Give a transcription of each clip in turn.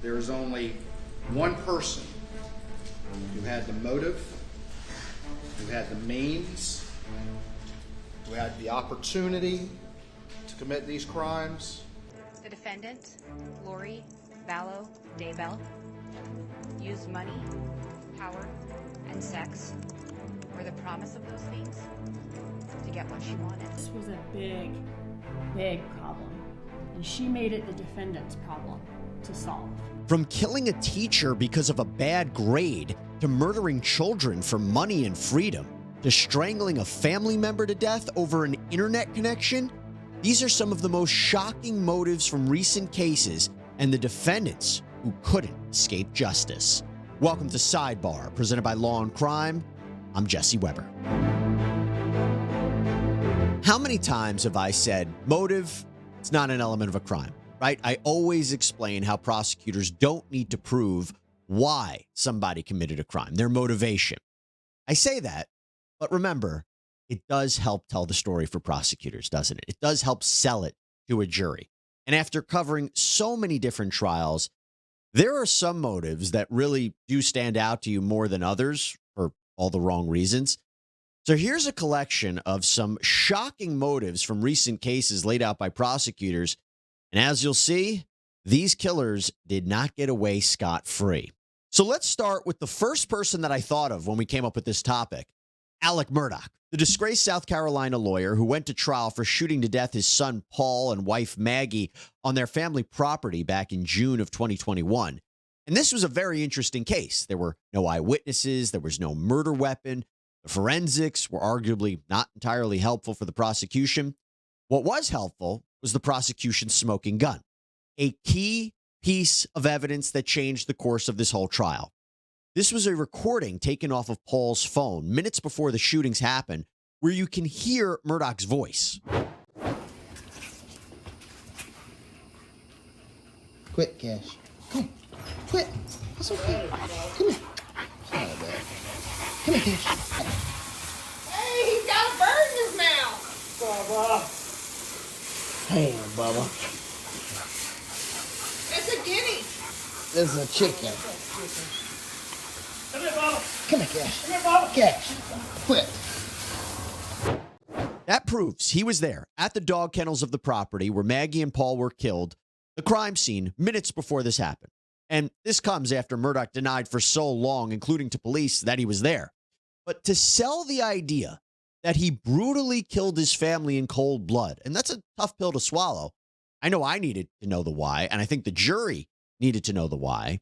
There is only one person who had the motive, who had the means, who had the opportunity to commit these crimes. The defendant, Lori Vallow Daybell, used money, power, and sex, or the promise of those things, to get what she wanted. This was a big, big problem, and she made it the defendant's problem to solve. From killing a teacher because of a bad grade, to murdering children for money and freedom, to strangling a family member to death over an internet connection, these are some of the most shocking motives from recent cases and the defendants who couldn't escape justice. Welcome to Sidebar, presented by Law&Crime. I'm Jesse Weber. How many times have I said motive, it's not an element of a crime, right? I always explain how prosecutors don't need to prove why somebody committed a crime, their motivation. I say that, but remember, it does help tell the story for prosecutors, doesn't it? It does help sell it to a jury. And after covering so many different trials, there are some motives that really do stand out to you more than others for all the wrong reasons. So here's a collection of some shocking motives from recent cases laid out by prosecutors. And as you'll see, these killers did not get away scot-free. So let's start with the first person that I thought of when we came up with this topic, Alec Murdaugh, the disgraced South Carolina lawyer who went to trial for shooting to death his son Paul and wife Maggie on their family property back in June of 2021. And this was a very interesting case. There were no eyewitnesses. There was no murder weapon. The forensics were arguably not entirely helpful for the prosecution. What was helpful was the prosecution's smoking gun, a key piece of evidence that changed the course of this whole trial. This was a recording taken off of Paul's phone minutes before the shootings happened, where you can hear Murdaugh's voice. Quit, Cash. Come on. Quit. That's okay. Come here. Sorry about that. Come here, Cash. Hey, he's got a bird in his mouth. Bubba. Hey, Bubba. It's a guinea. This is a chicken. Come here, Bubba. Come here, Cash. Come here, Bubba. Cash. Quit. That proves he was there at the dog kennels of the property where Maggie and Paul were killed, the crime scene, minutes before this happened. And this comes after Murdaugh denied for so long, including to police, that he was there. But to sell the idea that he brutally killed his family in cold blood, and that's a tough pill to swallow. I know I needed to know the why, and I think the jury needed to know the why.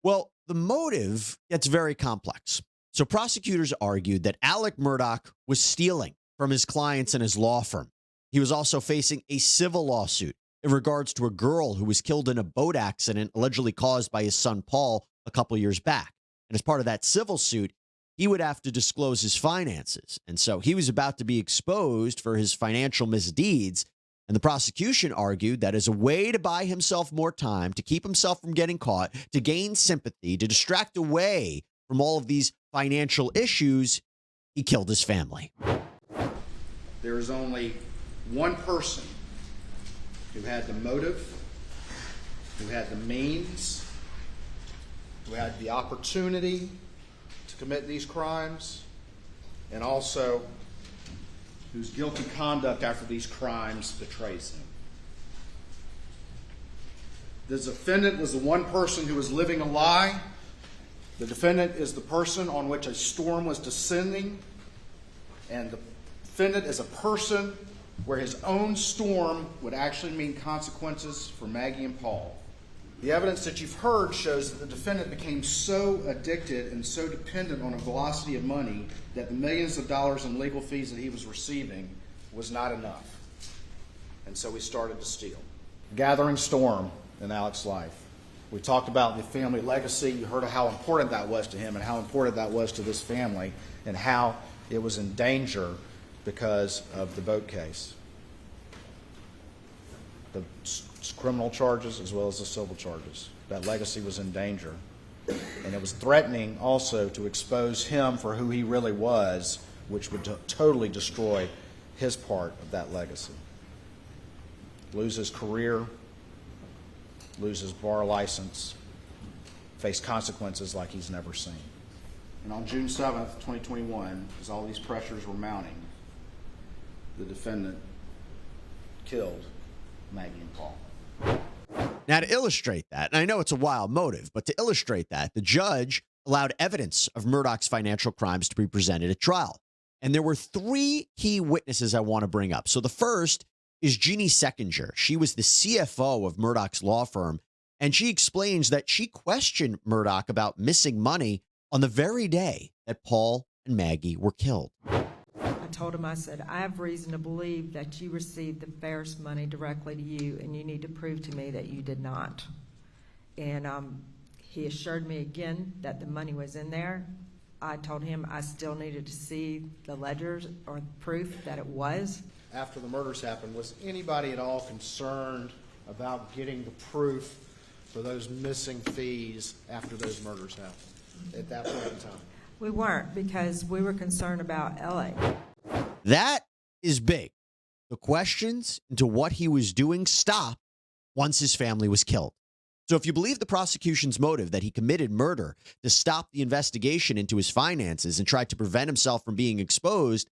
Well, the motive gets very complex. So prosecutors argued that Alec Murdaugh was stealing from his clients and his law firm. He was also facing a civil lawsuit in regards to a girl who was killed in a boat accident allegedly caused by his son Paul a couple years back. And as part of that civil suit, he would have to disclose his finances. And so he was about to be exposed for his financial misdeeds. And the prosecution argued that as a way to buy himself more time, to keep himself from getting caught, to gain sympathy, to distract away from all of these financial issues, he killed his family. There is only one person who had the motive, who had the means, who had the opportunity to commit these crimes, and also whose guilty conduct after these crimes betrays him. The defendant was the one person who was living a lie. The defendant is the person on which a storm was descending, and the defendant is a person where his own storm would actually mean consequences for Maggie and Paul. The evidence that you've heard shows that the defendant became so addicted and so dependent on a velocity of money that the millions of dollars in legal fees that he was receiving was not enough. And so he started to steal. Gathering storm in Alec's life. We talked about the family legacy. You heard how important that was to him and how important that was to this family and how it was in danger because of the boat case. The criminal charges as well as the civil charges. That legacy was in danger. And it was threatening also to expose him for who he really was, which would totally destroy his part of that legacy. Lose his career, lose his bar license, face consequences like he's never seen. And on June 7th, 2021, as all these pressures were mounting, the defendant killed Maggie and Paul. Now, to illustrate that, and I know it's a wild motive, but to illustrate that, the judge allowed evidence of Murdoch's financial crimes to be presented at trial. And there were three key witnesses I want to bring up. So the first is Jeannie Seckinger. She was the CFO of Murdoch's law firm, and she explains that she questioned Murdoch about missing money on the very day that Paul and Maggie were killed. I told him, I said, I have reason to believe that you received the Ferris money directly to you, and you need to prove to me that you did not. And he assured me again that the money was in there. I told him I still needed to see the ledgers or proof that it was. After the murders happened, was anybody at all concerned about getting the proof for those missing fees after those murders happened at that point in time? We weren't, because we were concerned about LA. That is big. The questions into what he was doing stopped once his family was killed. So if you believe the prosecution's motive that he committed murder to stop the investigation into his finances and tried to prevent himself from being exposed,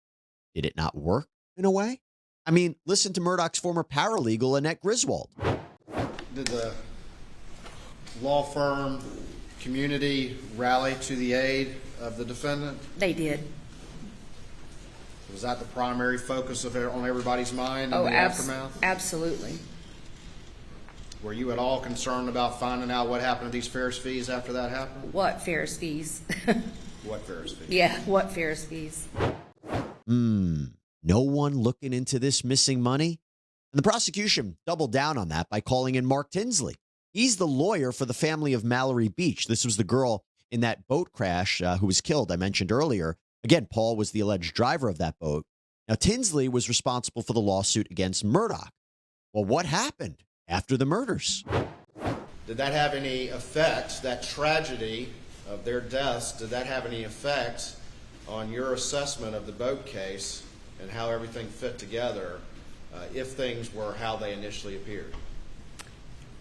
did it not work in a way? I mean, listen to Murdoch's former paralegal, Annette Griswold. Did the law firm community rally to the aid of the defendant? They did. Was that the primary focus of on everybody's mind in the aftermath? Absolutely. Were you at all concerned about finding out what happened to these Ferris fees after that happened? What Ferris fees? What Ferris fees? Yeah, what Ferris fees? No one looking into this missing money? And the prosecution doubled down on that by calling in Mark Tinsley. He's the lawyer for the family of Mallory Beach. This was the girl in that boat crash who was killed, I mentioned earlier. Again, Paul was the alleged driver of that boat. Now, Tinsley was responsible for the lawsuit against Murdoch. Well, what happened after the murders? Did that have any effect, that tragedy of their deaths, did that have any effect on your assessment of the boat case and how everything fit together if things were how they initially appeared?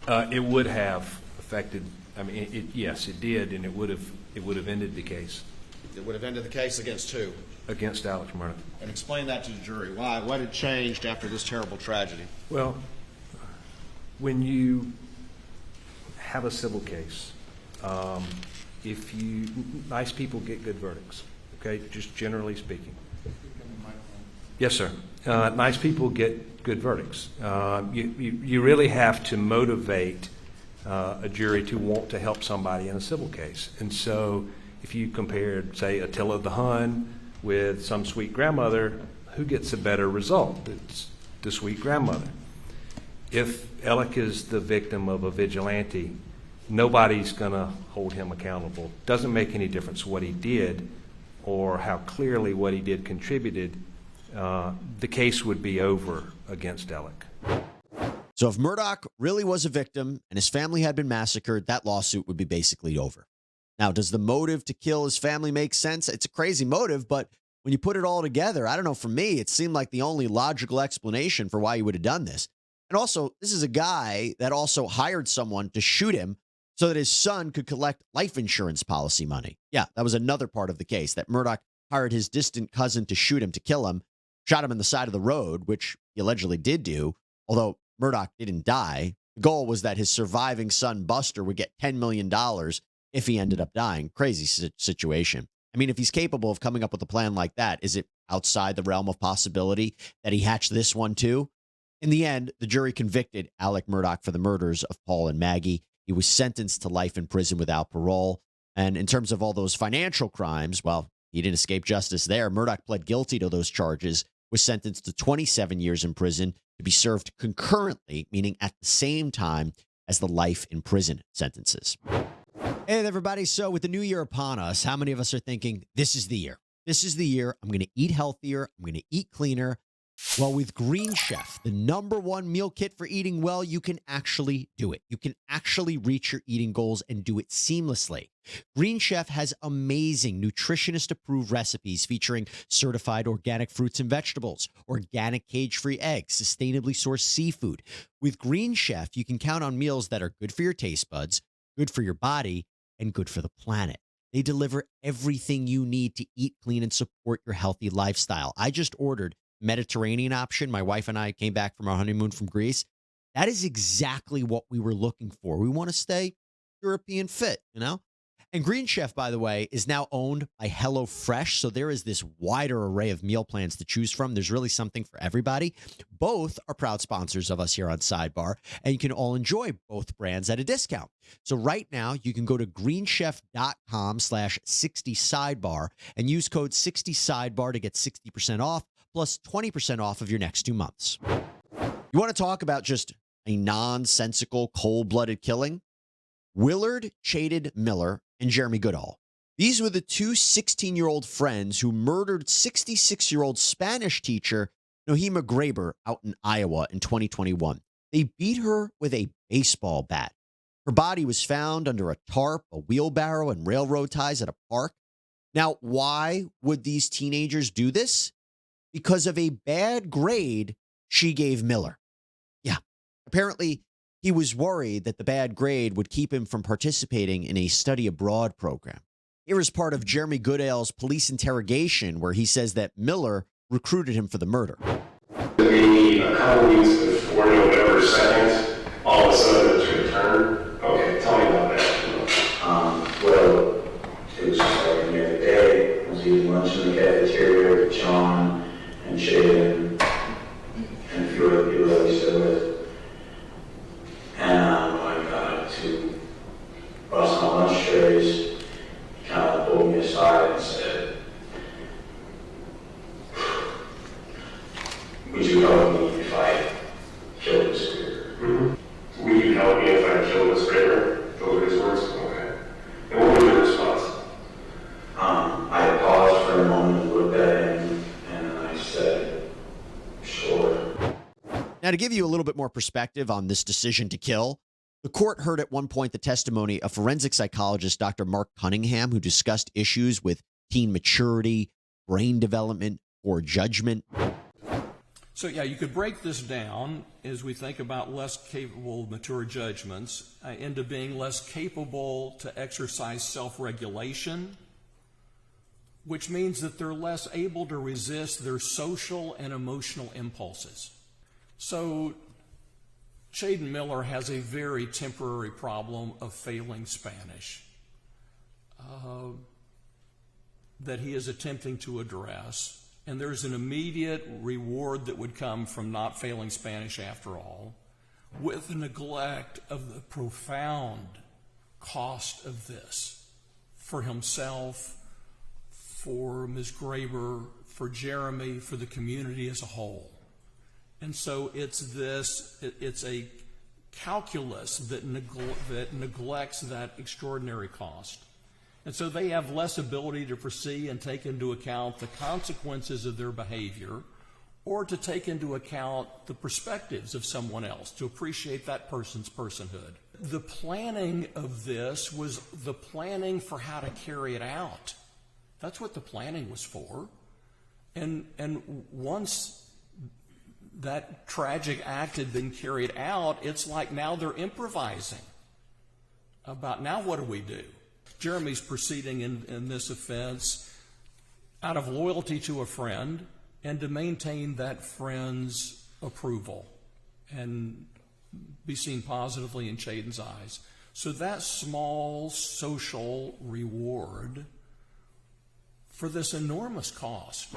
It would have affected. I mean, yes, it did, and it would have ended the case. It would have ended the case against who? Against Alex Murdoch. And explain that to the jury. Why? What had changed after this terrible tragedy? Well, when you have a civil case, nice people get good verdicts. Okay, just generally speaking. Yes, sir. Nice people get good verdicts. You really have to motivate a jury to want to help somebody in a civil case. And so if you compared, say, Attila the Hun with some sweet grandmother, who gets a better result? It's the sweet grandmother. If Alec is the victim of a vigilante, nobody's going to hold him accountable. Doesn't make any difference what he did or how clearly what he did contributed. The case would be over against Alec. So if Murdoch really was a victim and his family had been massacred, that lawsuit would be basically over. Now, does the motive to kill his family make sense? It's a crazy motive, but when you put it all together, I don't know, for me, it seemed like the only logical explanation for why he would have done this. And also, this is a guy that also hired someone to shoot him so that his son could collect life insurance policy money. Yeah, that was another part of the case, that Murdoch hired his distant cousin to shoot him, to kill him, shot him in the side of the road, which he allegedly did do, although Murdoch didn't die. The goal was that his surviving son, Buster, would get $10 million if he ended up dying. Crazy situation. I mean, if he's capable of coming up with a plan like that, is it outside the realm of possibility that he hatched this one too? In the end, the jury convicted Alec Murdoch for the murders of Paul and Maggie. He was sentenced to life in prison without parole. And in terms of all those financial crimes, well, he didn't escape justice there. Murdoch pled guilty to those charges, was sentenced to 27 years in prison to be served concurrently, meaning at the same time as the life in prison sentences. Hey, everybody. So with the new year upon us, how many of us are thinking, this is the year? This is the year. I'm going to eat healthier. I'm going to eat cleaner. Well, with Green Chef, the #1 meal kit for eating well, you can actually do it. You can actually reach your eating goals and do it seamlessly. Green Chef has amazing nutritionist-approved recipes featuring certified organic fruits and vegetables, organic cage-free eggs, sustainably sourced seafood. With Green Chef, you can count on meals that are good for your taste buds, good for your body, and good for the planet. They deliver everything you need to eat clean and support your healthy lifestyle. I just ordered Mediterranean option. My wife and I came back from our honeymoon from Greece. That is exactly what we were looking for. We want to stay European fit, you know? And Green Chef, by the way, is now owned by HelloFresh. So there is this wider array of meal plans to choose from. There's really something for everybody. Both are proud sponsors of us here on Sidebar, and you can all enjoy both brands at a discount. So right now, you can go to greenchef.com/60sidebar and use code 60sidebar to get 60% off plus 20% off of your next 2 months. You want to talk about just a nonsensical, cold-blooded killing? Willard Chaded Miller and Jeremy Goodall. These were the two 16-year-old friends who murdered 66-year-old Spanish teacher Nohema Graber out in Iowa in 2021. They beat her with a baseball bat. Her body was found under a tarp, a wheelbarrow, and railroad ties at a park. Now, why would these teenagers do this? Because of a bad grade she gave Miller. Yeah, apparently he was worried that the bad grade would keep him from participating in a study abroad program. Here is part of Jeremy Goodale's police interrogation where he says that Miller recruited him for the murder. Maybe a couple weeks before November 2nd, all of a sudden it took a turn. Okay, tell me about that. Well, it was just like near the day. I was eating lunch in the cafeteria with John and Shaden and a few other people that we stood with. And I got to bust my lunch trays. He kind of pulled me aside and said, "Would you help me if I killed this Graber?" Mm-hmm. Will you help me if I kill this Graber? Those were his words? Okay. And what was your response? I paused for a moment and looked at him, and then I said, "Sure." Now, to give you a little bit more perspective on this decision to kill, the court heard at one point the testimony of forensic psychologist Dr. Mark Cunningham, who discussed issues with teen maturity, brain development, or judgment. So, yeah, you could break this down as we think about less capable, mature judgments into being less capable to exercise self-regulation, which means that they're less able to resist their social and emotional impulses. So, Shaden Miller has a very temporary problem of failing Spanish that he is attempting to address. And there's an immediate reward that would come from not failing Spanish after all, with the neglect of the profound cost of this for himself, for Ms. Graber, for Jeremy, for the community as a whole. And so it's a calculus that neglects that extraordinary cost. And so they have less ability to foresee and take into account the consequences of their behavior, or to take into account the perspectives of someone else, to appreciate that person's personhood. The planning of this was the planning for how to carry it out. That's what the planning was for. And once that tragic act had been carried out, it's like now they're improvising about, now what do we do? Jeremy's proceeding in this offense out of loyalty to a friend and to maintain that friend's approval and be seen positively in Shaden's eyes. So that small social reward for this enormous cost.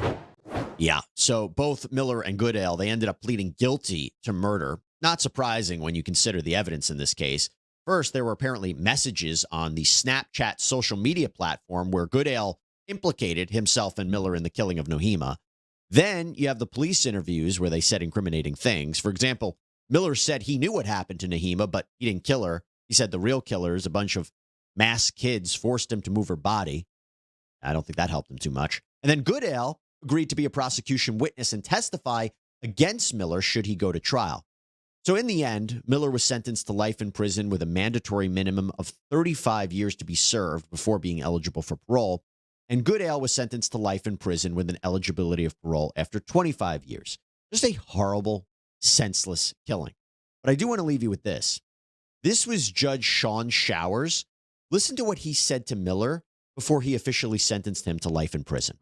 Yeah, so both Miller and Goodale, they ended up pleading guilty to murder. Not surprising when you consider the evidence in this case. First, there were apparently messages on the Snapchat social media platform where Goodale implicated himself and Miller in the killing of Nohema. Then you have the police interviews where they said incriminating things. For example, Miller said he knew what happened to Nohema, but he didn't kill her. He said the real killers, a bunch of masked kids, forced him to move her body. I don't think that helped him too much. And then Goodale agreed to be a prosecution witness and testify against Miller should he go to trial. So in the end, Miller was sentenced to life in prison with a mandatory minimum of 35 years to be served before being eligible for parole. And Goodale was sentenced to life in prison with an eligibility of parole after 25 years. Just a horrible, senseless killing. But I do want to leave you with this. This was Judge Sean Showers, Listen to what he said to Miller before he officially sentenced him to life in prison.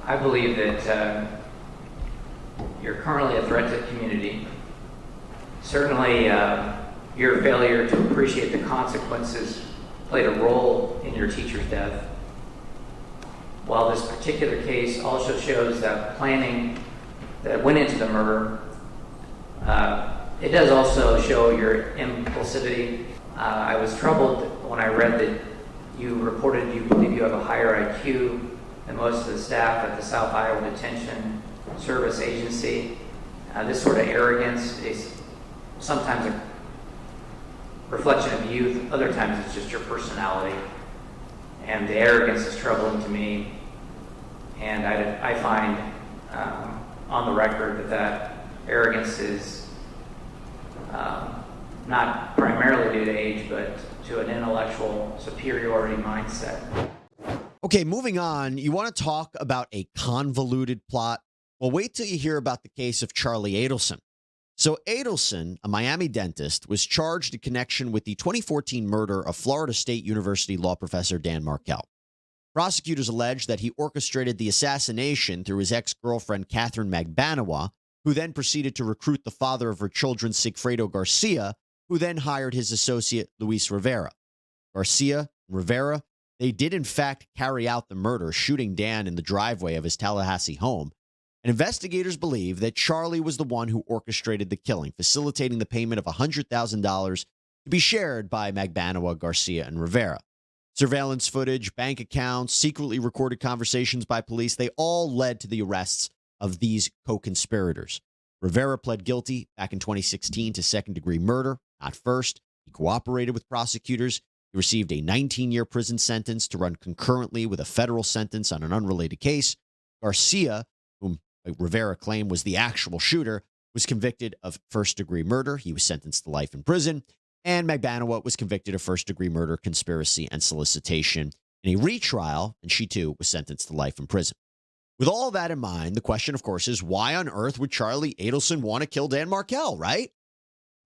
I believe that you're currently a threat to the community. Certainly, your failure to appreciate the consequences played a role in your teacher's death. While this particular case also shows that planning that went into the murder, it does also show your impulsivity. I was troubled when I read that you reported you believe you have a higher IQ than most of the staff at the South Iowa Detention Service Agency. This sort of arrogance is sometimes a reflection of youth, other times it's just your personality. And the arrogance is troubling to me. And I find on the record that arrogance is not primarily due to age, but to an intellectual superiority mindset. Okay, moving on. You want to talk about a convoluted plot? Well, wait till you hear about the case of Charlie Adelson. So Adelson, a Miami dentist, was charged in connection with the 2014 murder of Florida State University law professor Dan Markel. Prosecutors allege that he orchestrated the assassination through his ex-girlfriend, Catherine Magbanawa, who then proceeded to recruit the father of her children, Sigfredo Garcia, who then hired his associate, Luis Rivera. Garcia and Rivera, they did in fact carry out the murder, shooting Dan in the driveway of his Tallahassee home. And investigators believe that Charlie was the one who orchestrated the killing, facilitating the payment of $100,000 to be shared by Magbanawa, Garcia, and Rivera. Surveillance footage, bank accounts, secretly recorded conversations by police, they all led to the arrests of these co-conspirators. Rivera pled guilty back in 2016 to second-degree murder, not first. He cooperated with prosecutors. He received a 19-year prison sentence to run concurrently with a federal sentence on an unrelated case. Garcia, whom Rivera claimed was the actual shooter, was convicted of first-degree murder. He was sentenced to life in prison. And Magbanawa was convicted of first-degree murder, conspiracy, and solicitation in a retrial, and she, too, was sentenced to life in prison. With all that in mind, the question, of course, is why on earth would Charlie Adelson want to kill Dan Markel, right?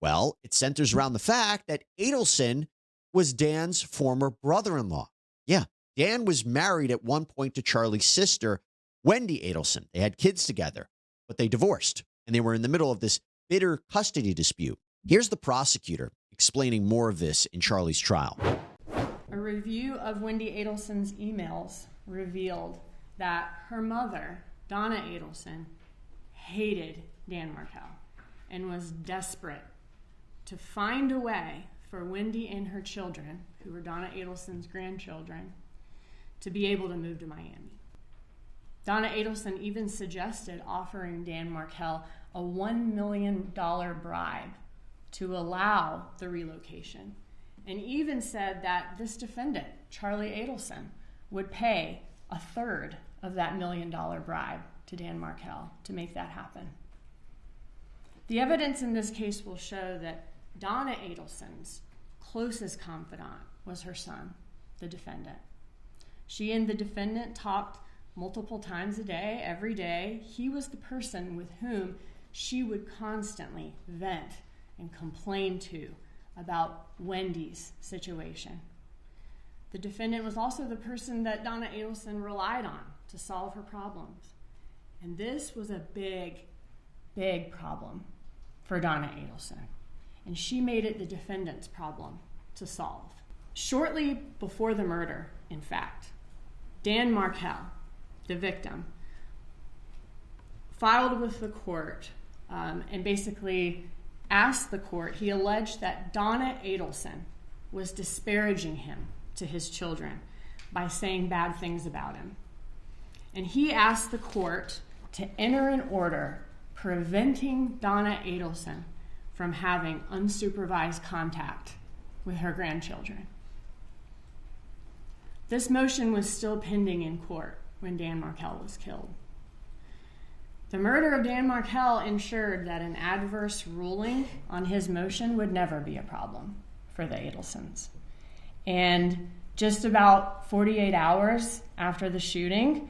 Well, it centers around the fact that Adelson was Dan's former brother-in-law. Yeah, Dan was married at one point to Charlie's sister, Wendy Adelson. They had kids together, but they divorced, and they were in the middle of this bitter custody dispute. Here's the prosecutor explaining more of this in Charlie's trial. A review of Wendy Adelson's emails revealed that her mother, Donna Adelson, hated Dan Markel and was desperate to find a way for Wendy and her children, who were Donna Adelson's grandchildren, to be able to move to Miami. Donna Adelson even suggested offering Dan Markel a $1 million bribe to allow the relocation, and even said that this defendant, Charlie Adelson, would pay a third of that $1 million bribe to Dan Markel to make that happen. The evidence in this case will show that Donna Adelson's closest confidant was her son, the defendant. She and the defendant talked multiple times a day, every day. He was the person with whom she would constantly vent and complain to about Wendy's situation. The defendant was also the person that Donna Adelson relied on to solve her problems. And this was a big, big problem for Donna Adelson. And she made it the defendant's problem to solve. Shortly before the murder, in fact, Dan Markel, the victim, filed with the court and basically asked the court, he alleged that Donna Adelson was disparaging him to his children by saying bad things about him. And he asked the court to enter an order preventing Donna Adelson from having unsupervised contact with her grandchildren. This motion was still pending in court when Dan Markel was killed. The murder of Dan Markel ensured that an adverse ruling on his motion would never be a problem for the Adelsons. And just about 48 hours after the shooting,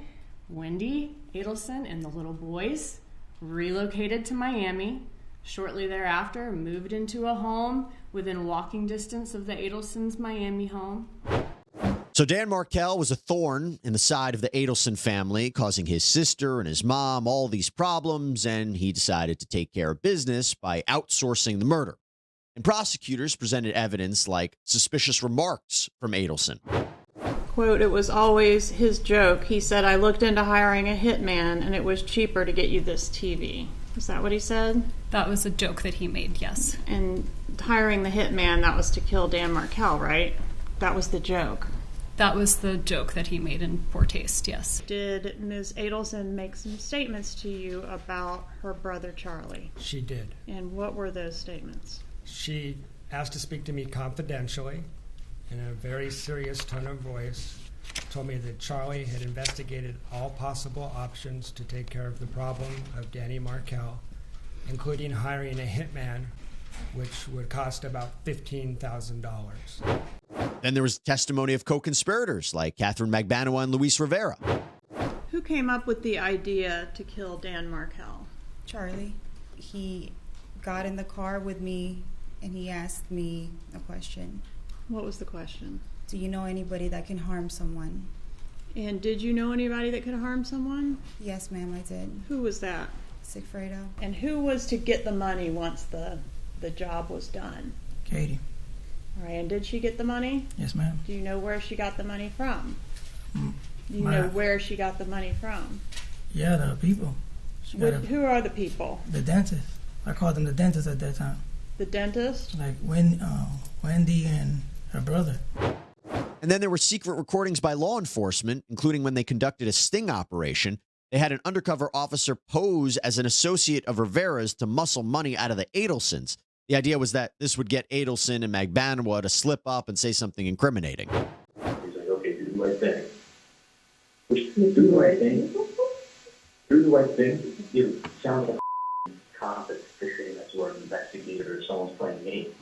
Wendy Adelson and the little boys relocated to Miami. Shortly thereafter, moved into a home within walking distance of the Adelsons' Miami home. So Dan Markel was a thorn in the side of the Adelson family, causing his sister and his mom all these problems, and he decided to take care of business by outsourcing the murder. And prosecutors presented evidence like suspicious remarks from Adelson. Quote, "It was always his joke. He said, I looked into hiring a hitman and it was cheaper to get you this TV." Is that what he said? That was a joke that he made, yes. And hiring the hitman, that was to kill Dan Markel, right? That was the joke. That was the joke that he made in poor taste, yes. Did Ms. Adelson make some statements to you about her brother Charlie? She did. And what were those statements? She asked to speak to me confidentially in a very serious tone of voice, told me that Charlie had investigated all possible options to take care of the problem of Danny Markel, including hiring a hitman, which would cost about $15,000. Then there was testimony of co-conspirators like Catherine Magbanoa and Luis Rivera. Who came up with the idea to kill Dan Markel? Charlie. He got in the car with me and he asked me a question. What was the question? Do you know anybody that can harm someone? And did you know anybody that could harm someone? Yes, ma'am, I did. Who was that? Sigfredo. And who was to get the money once the job was done? Katie. All right, and did she get the money? Yes, ma'am. Do you know where she got the money from? Do you My- know where she got the money from? Yeah, the people. Who are the people? The dentist. I called them the dentist at that time. The dentist? Like Wendy and her brother. And then there were secret recordings by law enforcement, including when they conducted a sting operation. They had an undercover officer pose as an associate of Rivera's to muscle money out of the Adelsons. The idea was that this would get Adelson and Magbanoa to slip up and say something incriminating. He's like, okay, do the right thing. Do the right thing. Do the right thing. You sound like a cop that's fishing that's or an investigator or someone's playing games.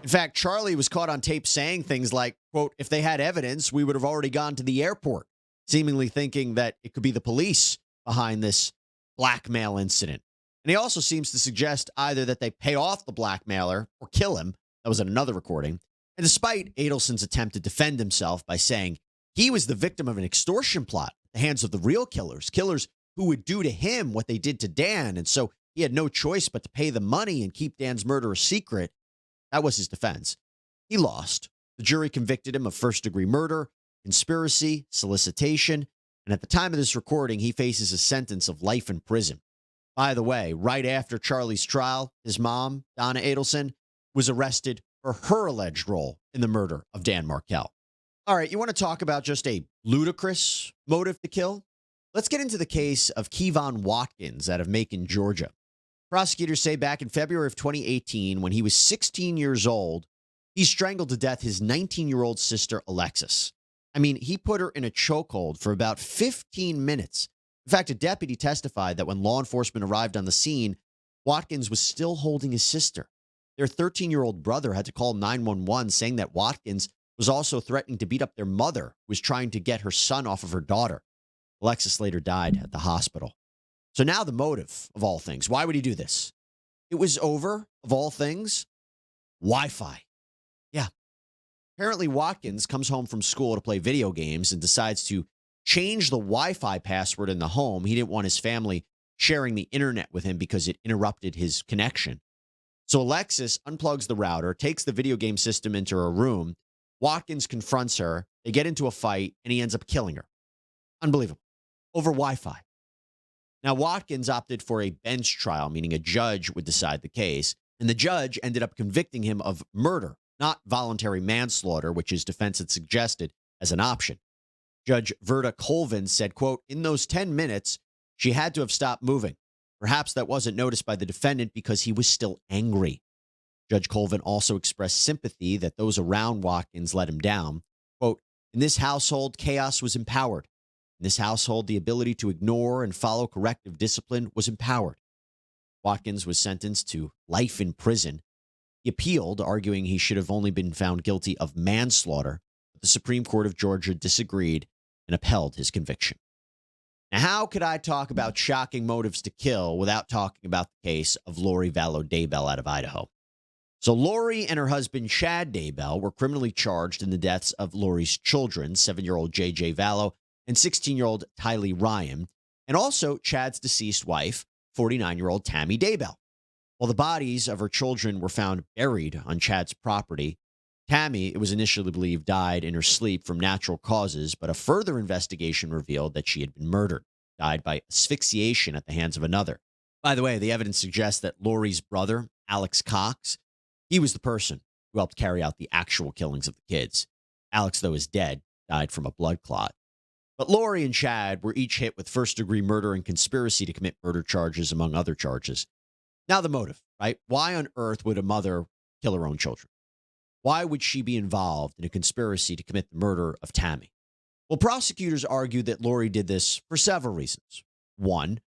In fact, Charlie was caught on tape saying things like, quote, "If they had evidence, we would have already gone to the airport," seemingly thinking that it could be the police behind this blackmail incident. And he also seems to suggest either that they pay off the blackmailer or kill him. That was in another recording. And despite Adelson's attempt to defend himself by saying he was the victim of an extortion plot at the hands of the real killers who would do to him what they did to Dan, and so he had no choice but to pay the money and keep Dan's murder a secret, that was his defense. He lost. The jury convicted him of first-degree murder, conspiracy, solicitation, and at the time of this recording, he faces a sentence of life in prison. By the way, right after Charlie's trial, his mom, Donna Adelson, was arrested for her alleged role in the murder of Dan Markel. All right, you want to talk about just a ludicrous motive to kill? Let's get into the case of Kevon Watkins out of Macon, Georgia. Prosecutors say back in February of 2018, when he was 16 years old, he strangled to death his 19-year-old sister, Alexis. I mean, he put her in a chokehold for about 15 minutes. In fact, a deputy testified that when law enforcement arrived on the scene, Watkins was still holding his sister. Their 13-year-old brother had to call 911, saying that Watkins was also threatening to beat up their mother, who was trying to get her son off of her daughter. Alexis later died at the hospital. So now the motive of all things. Why would he do this? It was over, of all things, Wi-Fi. Yeah. Apparently, Watkins comes home from school to play video games and decides to change the Wi-Fi password in the home. He didn't want his family sharing the internet with him because it interrupted his connection. So Alexis unplugs the router, takes the video game system into her room. Watkins confronts her. They get into a fight, and he ends up killing her. Unbelievable. Over Wi-Fi. Now, Watkins opted for a bench trial, meaning a judge would decide the case, and the judge ended up convicting him of murder, not voluntary manslaughter, which his defense had suggested as an option. Judge Verda Colvin said, quote, "In those 10 minutes, she had to have stopped moving. Perhaps that wasn't noticed by the defendant because he was still angry." Judge Colvin also expressed sympathy that those around Watkins let him down. Quote, "In this household, chaos was empowered. In this household, the ability to ignore and follow corrective discipline was empowered." Watkins was sentenced to life in prison. He appealed, arguing he should have only been found guilty of manslaughter, but the Supreme Court of Georgia disagreed and upheld his conviction. Now, how could I talk about shocking motives to kill without talking about the case of Lori Vallow Daybell out of Idaho? So Lori and her husband, Chad Daybell, were criminally charged in the deaths of Lori's children, 7-year-old J.J. Vallow and 16-year-old Tylee Ryan, and also Chad's deceased wife, 49-year-old Tammy Daybell. While the bodies of her children were found buried on Chad's property, Tammy, it was initially believed, died in her sleep from natural causes, but a further investigation revealed that she had been murdered, died by asphyxiation at the hands of another. By the way, the evidence suggests that Lori's brother, Alex Cox, he was the person who helped carry out the actual killings of the kids. Alex, though, is dead, died from a blood clot. But Lori and Chad were each hit with first-degree murder and conspiracy to commit murder charges, among other charges. Now the motive, right? Why on earth would a mother kill her own children? Why would she be involved in a conspiracy to commit the murder of Tammy? Well, prosecutors argued that Lori did this for several reasons. One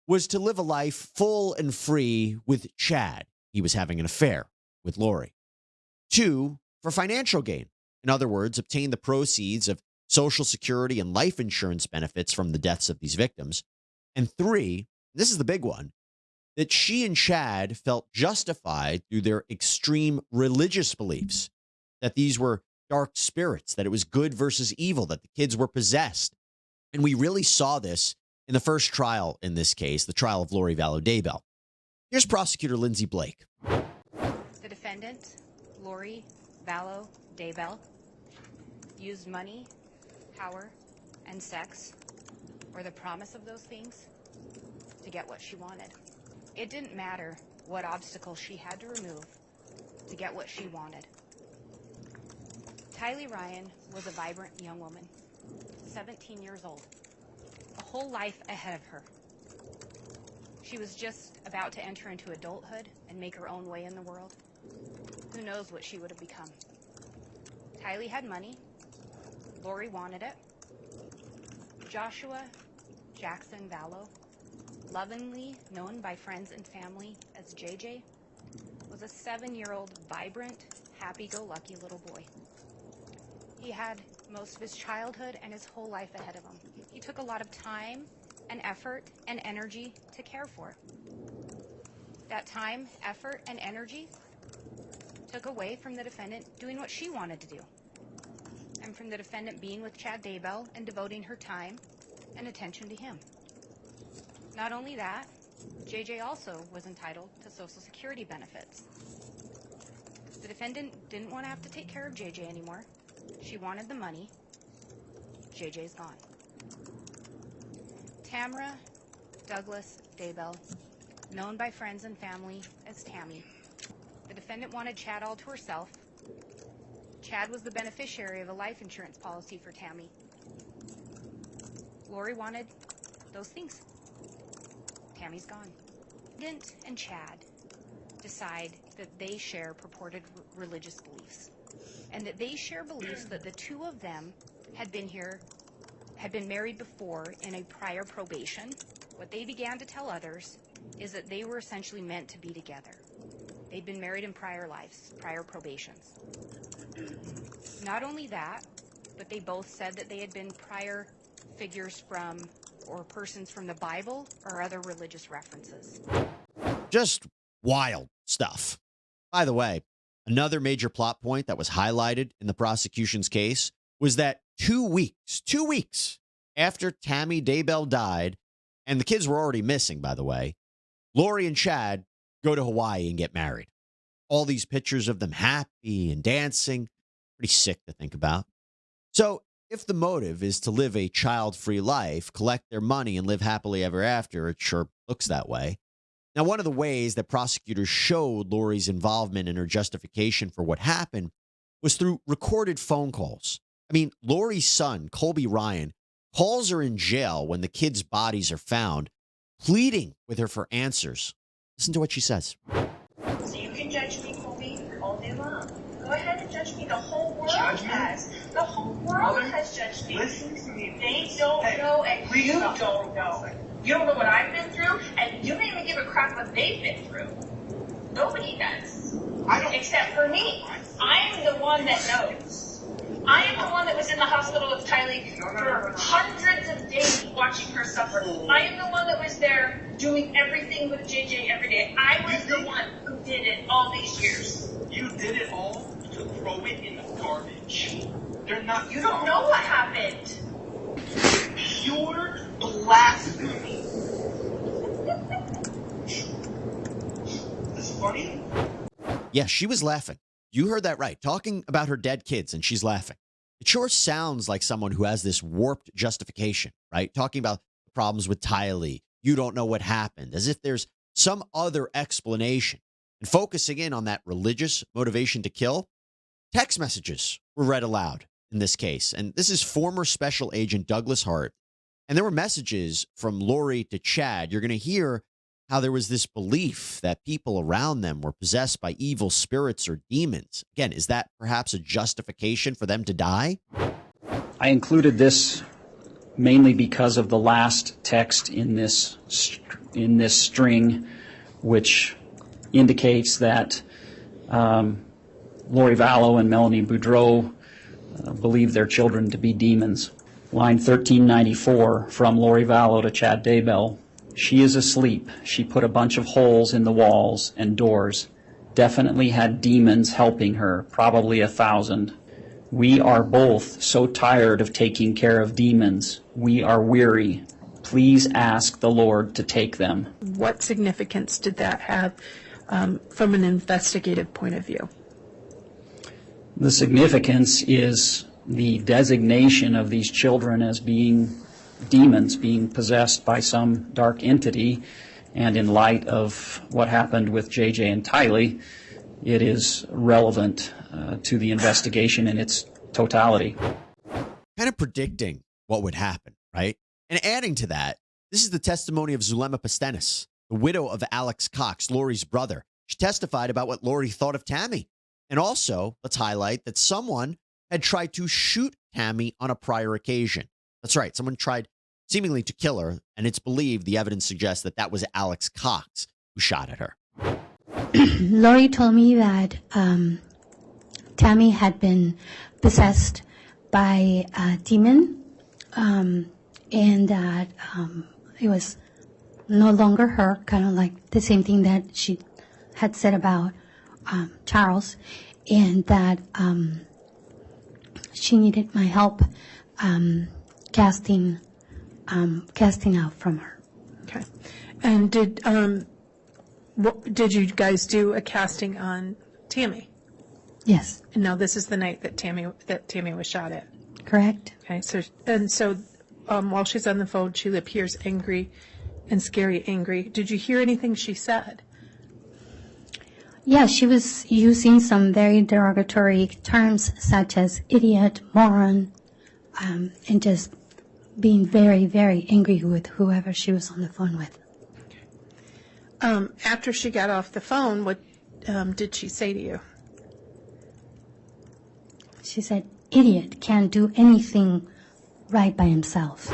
was to live a life full and free with Chad. He was having an affair with Lori. Two, for financial gain. In other words, obtain the proceeds of Social Security and life insurance benefits from the deaths of these victims. And three, this is the big one, that she and Chad felt justified through their extreme religious beliefs, that these were dark spirits, that it was good versus evil, that the kids were possessed. And we really saw this in the first trial in this case, the trial of Lori Vallow Daybell. Here's prosecutor Lindsay Blake. The defendant, Lori Vallow Daybell, used money, power, and sex, or the promise of those things, to get what she wanted. It didn't matter what obstacles she had to remove to get what she wanted. Tylee Ryan was a vibrant young woman, 17 years old, a whole life ahead of her. She was just about to enter into adulthood and make her own way in the world. Who knows what she would have become? Tylee had money. Lori wanted it. Joshua Jackson Vallow, lovingly known by friends and family as JJ, was a 7-year-old, vibrant, happy-go-lucky little boy. He had most of his childhood and his whole life ahead of him. He took a lot of time and effort and energy to care for. That time, effort, and energy took away from the defendant doing what she wanted to do, and from the defendant being with Chad Daybell and devoting her time and attention to him. Not only that, JJ also was entitled to Social Security benefits. The defendant didn't want to have to take care of JJ anymore. She wanted the money. JJ's gone. Tamara Douglas Daybell, known by friends and family as Tammy. The defendant wanted Chad all to herself. Chad was the beneficiary of a life insurance policy for Tammy. Lori wanted those things. Tammy's gone. Dent and Chad decide that they share purported religious beliefs, and that they share beliefs that the two of them had been married before in a prior probation. What they began to tell others is that they were essentially meant to be together. They'd been married in prior lives, prior probations. Not only that, but they both said that they had been prior figures from or persons from the Bible or other religious references. Just wild stuff. By the way, another major plot point that was highlighted in the prosecution's case was that 2 weeks after Tammy Daybell died, and the kids were already missing, by the way, Lori and Chad go to Hawaii and get married. All these pictures of them happy and dancing, pretty sick to think about. So if the motive is to live a child-free life, collect their money, and live happily ever after, it sure looks that way. Now, one of the ways that prosecutors showed Lori's involvement in her justification for what happened was through recorded phone calls. I mean, Lori's son, Colby Ryan, calls her in jail when the kids' bodies are found, pleading with her for answers. Listen to what she says. So you can judge me, Colby, all day long. Go ahead and judge me. The whole world has. The whole world has judged me. Listen to me. They don't know, and you don't know. You don't know what I've been through, and you don't even give a crap what they've been through. Nobody does. Except for me. I'm the one that knows. I am the one that was in the hospital with Tylee for hundreds of days watching her suffer. I am the one that was there doing everything with JJ every day. I was the one who did it all these years. did it all to throw it in the garbage. They're not. You don't know what happened. Pure blasphemy. Is this funny? Yeah, she was laughing. You heard that right. Talking about her dead kids, and she's laughing. It sure sounds like someone who has this warped justification, right? Talking about the problems with Tylee. You don't know what happened, as if there's some other explanation. And focusing in on that religious motivation to kill, text messages were read aloud in this case. And this is former Special Agent Douglas Hart. And there were messages from Lori to Chad. You're going to hear how there was this belief that people around them were possessed by evil spirits or demons. Again, is that perhaps a justification for them to die? I included this mainly because of the last text in this string, which indicates that Lori Vallow and Melanie Boudreau believe their children to be demons. Line 1394 from Lori Vallow to Chad Daybell. She is asleep. She put a bunch of holes in the walls and doors. Definitely had demons helping her, probably 1,000. We are both so tired of taking care of demons. We are weary. Please ask the Lord to take them. What significance did that have from an investigative point of view? The significance is the designation of these children as being demons, being possessed by some dark entity, and in light of what happened with JJ and Tylee, it is relevant to the investigation in its totality. Kind of predicting what would happen, right? And adding to that, this is the testimony of Zulema Pastenis, the widow of Alex Cox, Lori's brother. She testified about what Lori thought of Tammy. And also, let's highlight that someone had tried to shoot Tammy on a prior occasion. That's right. Someone tried seemingly to kill her, and it's believed, the evidence suggests, that that was Alex Cox who shot at her. Lori told me that Tammy had been possessed by a demon, and that it was no longer her, kind of like the same thing that she had said about Charles, and that she needed my help casting out from her. Okay. And did you guys do a casting on Tammy? Yes. And now this is the night that Tammy was shot at. Correct. Okay. So while she's on the phone, she appears angry and scary angry. Did you hear anything she said? Yeah, she was using some very derogatory terms such as idiot, moron, and just being very, very angry with whoever she was on the phone with. After she got off the phone, what did she say to you? She said, idiot, can't do anything right by himself.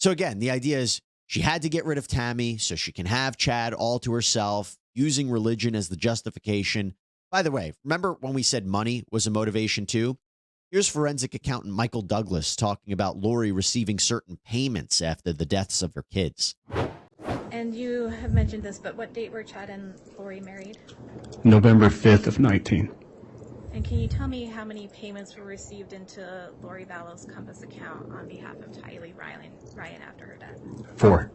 So again, the idea is she had to get rid of Tammy so she can have Chad all to herself, using religion as the justification. By the way, remember when we said money was a motivation too? Here's forensic accountant Michael Douglas talking about Lori receiving certain payments after the deaths of her kids. And you have mentioned this, but what date were Chad and Lori married? November 5th of 19. And can you tell me how many payments were received into Lori Vallow's Compass account on behalf of Tylee Ryan after her death? 4.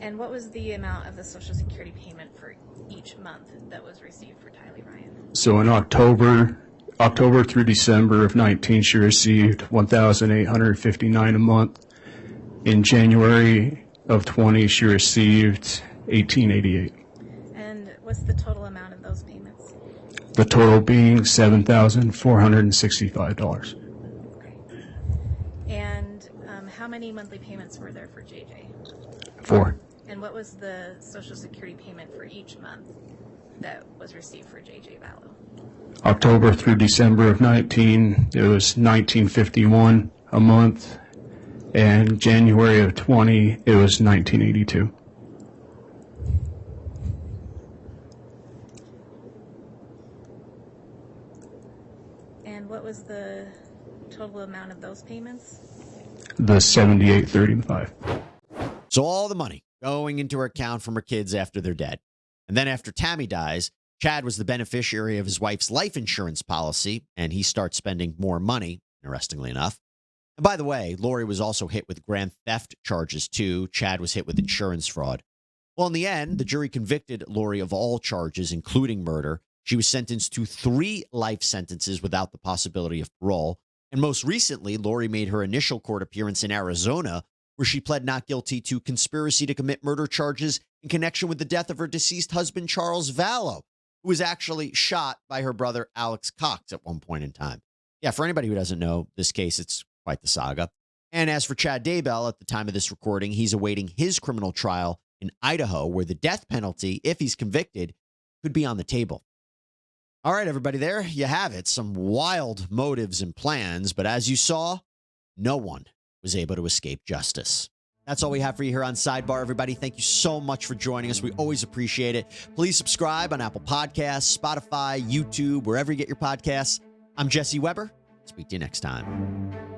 And what was the amount of the Social Security payment for each month that was received for Tylee Ryan? So in October through December of 19, she received $1,859 a month. In January of 20, she received $1,888. And what's the total amount of those payments? The total being $7,465. And how many monthly payments were there for JJ? 4. And what was the Social Security payment for each month that was received for JJ Vallow? October through December of 19, it was $1,951 a month. And January of 20, it was $1,982. And what was the total amount of those payments? The $78.35. So all the money going into her account from her kids after they're dead. And then after Tammy dies, Chad was the beneficiary of his wife's life insurance policy, and he starts spending more money, interestingly enough. And by the way, Lori was also hit with grand theft charges, too. Chad was hit with insurance fraud. Well, in the end, the jury convicted Lori of all charges, including murder. She was sentenced to 3 life sentences without the possibility of parole. And most recently, Lori made her initial court appearance in Arizona, where she pled not guilty to conspiracy to commit murder charges in connection with the death of her deceased husband, Charles Vallow, who was actually shot by her brother, Alex Cox, at one point in time. Yeah, for anybody who doesn't know this case, it's quite the saga. And as for Chad Daybell, at the time of this recording, he's awaiting his criminal trial in Idaho, where the death penalty, if he's convicted, could be on the table. All right, everybody, there you have it. Some wild motives and plans, but as you saw, no one was able to escape justice. That's all we have for you here on Sidebar, everybody. Thank you so much for joining us. We always appreciate it. Please subscribe on Apple Podcasts, Spotify, YouTube, wherever you get your podcasts. I'm Jesse Weber. Speak to you next time.